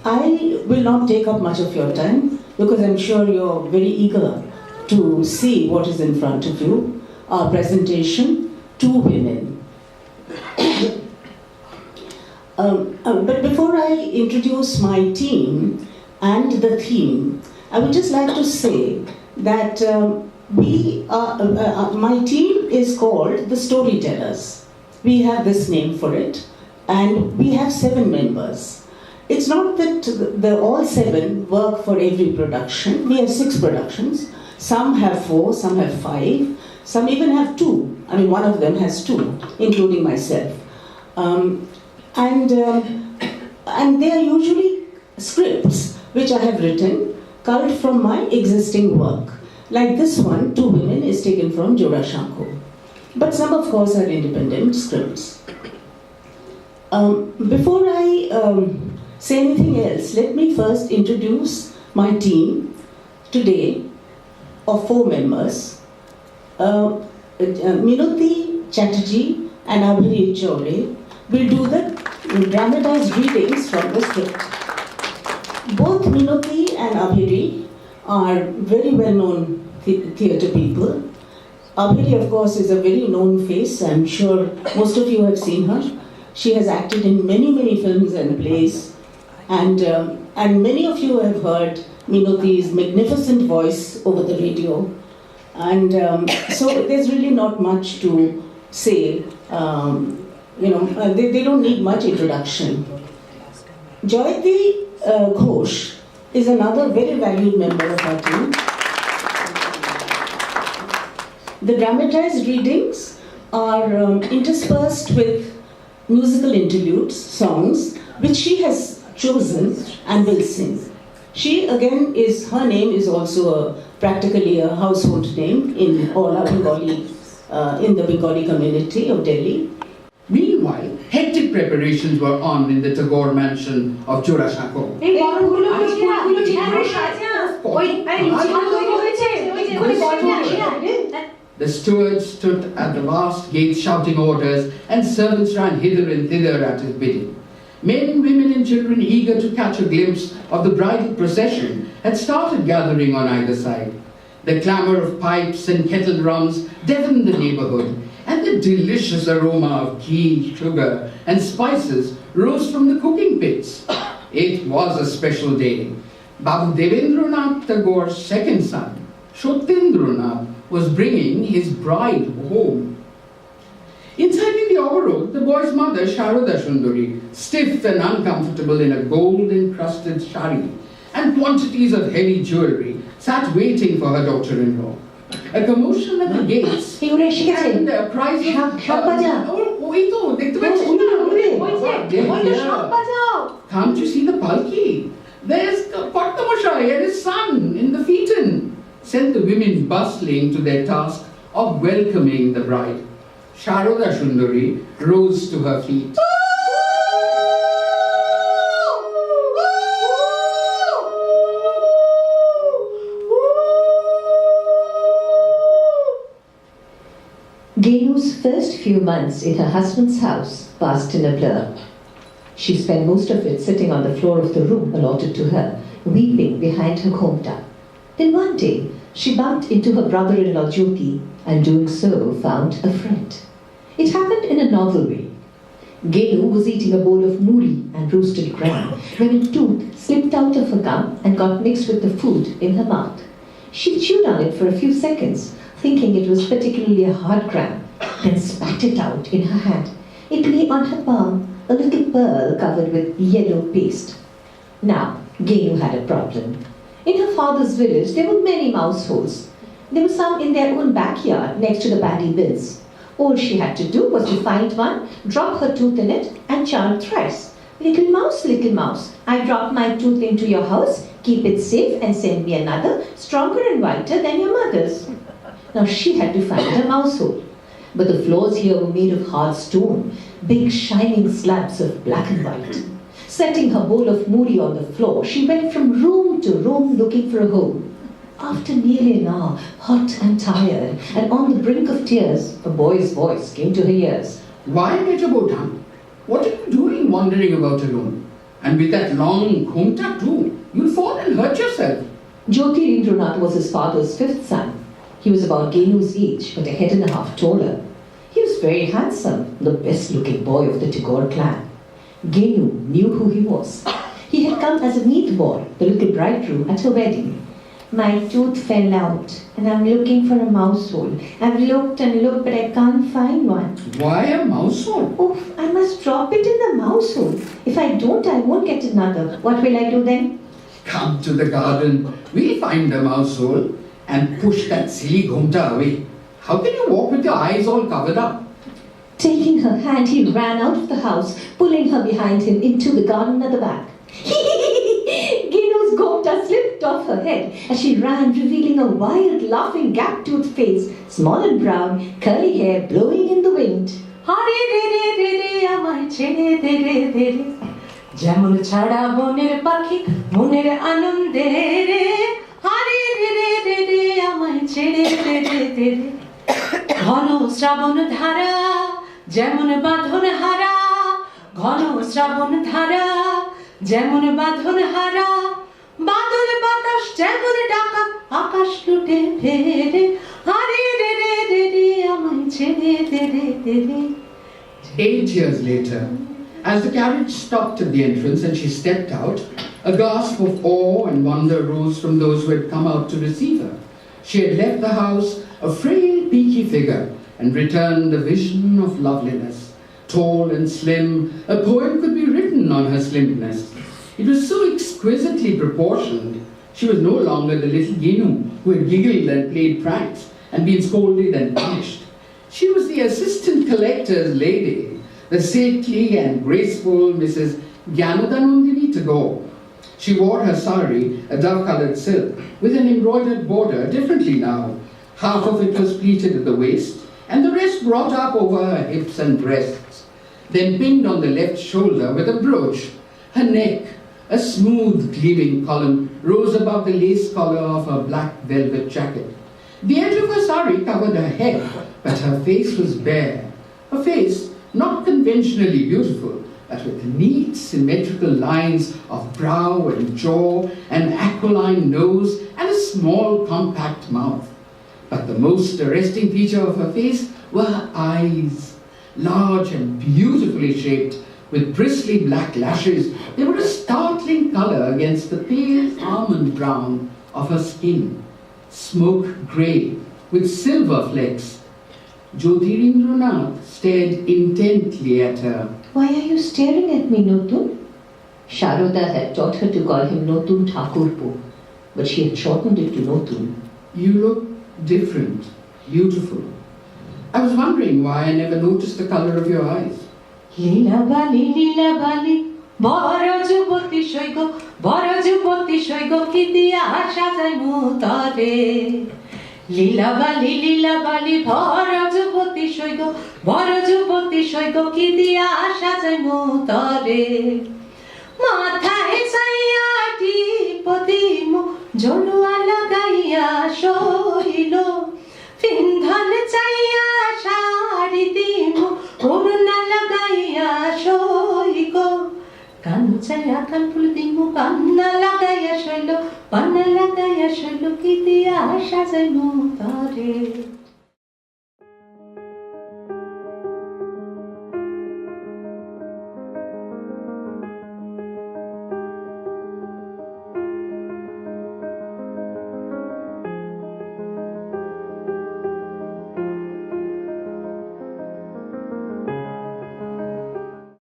I will not take up much of your time because I'm sure you're very eager to see what is in front of you. Our presentation, Two Women. But before I introduce my team and the theme, I would just like to say that my team is called the Storytellers. We have this name for it, and we have 7 members. It's not that all 7 work for every production. We have 6 productions. Some have 4, some have 5, some even have 2. I mean, one of them has 2, including myself. And they are usually scripts which I have written, culled from my existing work. Like this one, Two Women, is taken from JORASHANKO. But some, of course, are independent scripts. Before I say anything else, let me first introduce my team today of 4 members. Minoti, Chatterji and Avery Chaurey will do the dramatized readings from the script. Both Minoti and Avery are very well-known theatre people. Avery, of course, is a very known face. I'm sure most of you have seen her. She has acted in many, many films and plays. And many of you have heard Minoti's magnificent voice over the radio. And so there's really not much to say. They don't need much introduction. Joyoti Ghosh is another very valued member of our team. The dramatized readings are interspersed with musical interludes, songs, which she has chosen and will sing. She, again, her name is also practically a household name in all our Bengali, in the Bengali community of Delhi. Meanwhile, hectic preparations were on in the Tagore mansion of JORASHANKO. The stewards stood at the vast gates shouting orders, and servants ran hither and thither at his bidding. Men, women and children, eager to catch a glimpse of the bridal procession, had started gathering on either side. The clamour of pipes and kettle drums deafened the neighbourhood, and the delicious aroma of ghee, sugar and spices rose from the cooking pits. It was a special day. Babu Devendranath Tagore's second son, Satyendranath, was bringing his bride home. Inside in the overall, the boy's mother, Sharmila, stiff and uncomfortable in a gold-encrusted sari and quantities of heavy jewellery, sat waiting for her daughter-in-law. A commotion at the gates and a prize of... Can't you see the palki? There's Patnamoshai and his son in the phaeton, sent the women bustling to their task of welcoming the bride. Sharada Sundari rose to her feet. Genu's first few months in her husband's house passed in a blur. She spent most of it sitting on the floor of the room allotted to her, weeping behind her khomta. Then one day, she bumped into her brother-in-law Joyoti, and doing so found a friend. It happened in a novel way. Genu was eating a bowl of muri and roasted gram when a tooth slipped out of her gum and got mixed with the food in her mouth. She chewed on it for a few seconds, thinking it was particularly a hard gram, then spat it out in her hand. It lay on her palm, a little pearl covered with yellow paste. Now, Genu had a problem. In her father's village, there were many mouse holes. There were some in their own backyard next to the paddy bills. All she had to do was to find one, drop her tooth in it, and chant thrice. Little mouse, I dropped my tooth into your house. Keep it safe and send me another, stronger and whiter than your mother's. Now she had to find a mouse hole. But the floors here were made of hard stone, big shining slabs of black and white. Setting her bowl of muri on the floor, she went from room to room looking for a hole. After nearly an hour, hot and tired, and on the brink of tears, a boy's voice came to her ears. Why, Major Botan? What are you doing wandering about alone? And with that long ghomta too, you'll fall and hurt yourself. Jyotirindranath was his father's fifth son. He was about Genu's age, but a head and a half taller. He was very handsome, the best-looking boy of the Tagore clan. Genu knew who he was. He had come as a meatball, the little bridegroom, at her wedding. My tooth fell out, and I'm looking for a mouse hole. I've looked and looked, but I can't find one. Why a mouse hole? Oh, I must drop it in the mouse hole. If I don't, I won't get another. What will I do then? Come to the garden. We'll find the mouse hole and push that silly ghomta away. How can you walk with your eyes all covered up? Taking her hand, he ran out of the house, pulling her behind him into the garden at the back. Genu's ghomta slipped off her head as she ran, revealing a wild, laughing, gap-toothed face, small and brown, curly hair blowing in the wind. Hari re re re re amay chede de re de re Jemon chhada boner pakhi moner anonde re Hari re re re re amay chede de re de re Ghono শ্রাবণ ধারা যেমন বাঁধন হারা ঘন শ্রাবণ ধারা যেমন বাঁধন হারা বাদল বাতাস যেমন ডাকা আকাশ লুটে ফেরে হারে রে রে রে রে আমায় ছেড়ে দে রে দে রে 8 years later, as the carriage stopped at the entrance and she stepped out, a gasp of awe and wonder rose from those who had come out to receive her. She had left the house a frail, peaky figure and returned a vision of loveliness. Tall and slim, a poem could be written on her slimness. It was so exquisitely proportioned. She was no longer the little Genu who had giggled and played pranks and been scolded and punished. She was the assistant collector's lady, the stately and graceful Mrs. Gyanadanandini Tagore. She wore her sari, a dove-coloured silk, with an embroidered border, differently now. Half of it was pleated at the waist, and the rest brought up over her hips and breasts, then pinned on the left shoulder with a brooch. Her neck, a smooth, gleaming column, rose above the lace collar of her black velvet jacket. The edge of her sari covered her head, but her face was bare. Her face, not conventionally beautiful, but with neat, symmetrical lines of brow and jaw, an aquiline nose, and a small, compact mouth. But the most arresting feature of her face were her eyes, large and beautifully shaped, with bristly black lashes. They were a startling colour against the pale almond brown of her skin, smoke grey, with silver flecks. Jyotirindranath stared intently at her. Why are you staring at me, Notun? Sharoda had taught her to call him Notun Thakurpo, but she had shortened it to Notun. You look different, beautiful. I was wondering why I never noticed the colour of your eyes. লীলা বালি বড় যুবতী সৈগ কি দিয়া সাজাই মুতারে লীলা বালি বড় যুবতী সৈগ কি দিয়া সাজাই মুতারে মাথায় চাইয়া টিপতি মু জলুয়া লাগাইয়া শৈল পিন্ধন চাইয়া শাড়ি দিমু ওড়না লাগাইয়া শৈগ কানু চাইয়া কানফুল দিমু পান্না লাগাইয়া শৈল কি দিয়া সাজাইমু তারে